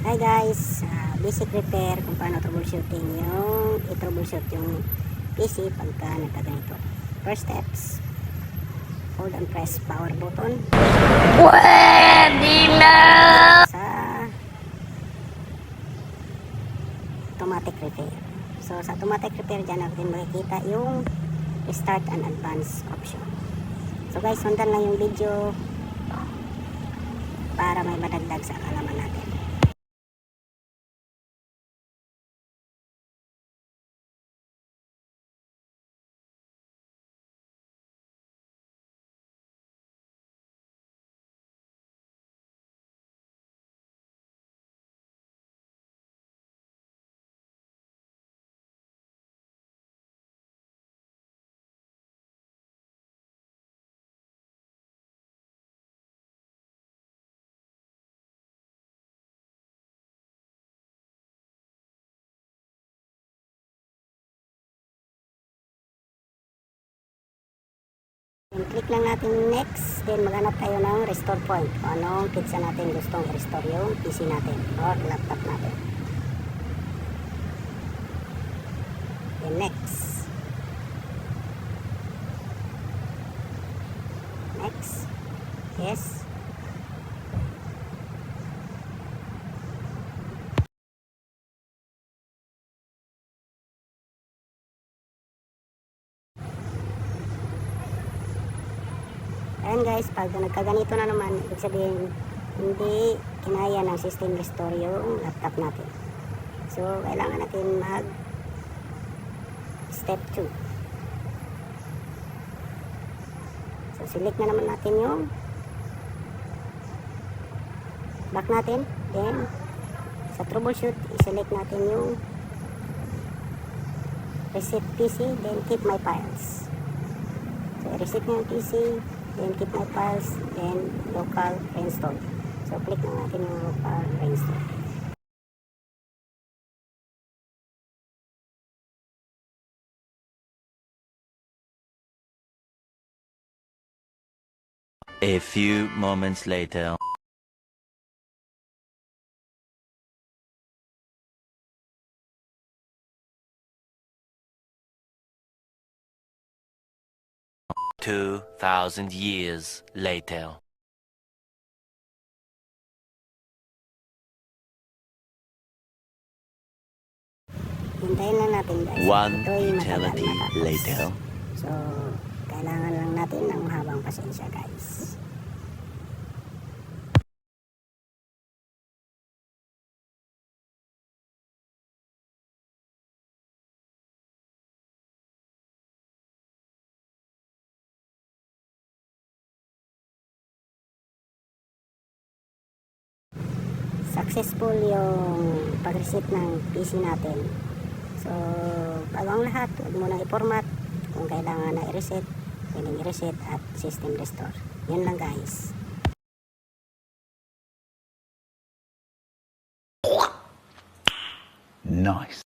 Hi guys, basic repair kung paano troubleshooting yung i-troubleshoot yung PC pagka nagkaganito. First steps, hold and press power button. Pwede na! Sa automatic repair. So sa automatic repair dyan natin makikita yung restart and advance option. So guys, sundan lang yung video para may madagdag sa kaalaman natin. Click lang natin next, then maghanap tayo ng restore point. O anong pizza natin gustong i-restore yung PC natin or laptop natin. Then next. Next. Yes. Ayan guys, pag nagkaganito na naman, ibig sabihin hindi kinaya ng system restore yung laptop natin. So, kailangan natin mag step 2. So, select na naman natin yung back natin. Then, sa troubleshoot, i-select natin yung reset PC, then keep my files. So, i-reset na yung PC, then keep my files, then local reinstall. So click na natin yung local reinstall. A few moments later. $2,000 years later. Hintayin lang natin guys. One Ito'y eternity matapos. later. So, kailangan lang natin ng mahabang pasensya guys. Successful yung pag-reset ng PC natin. So, bago ang lahat, huwag mo na i-format. Kung kailangan na i-reset, pwedeng i-reset at system restore. Yan lang guys. Nice.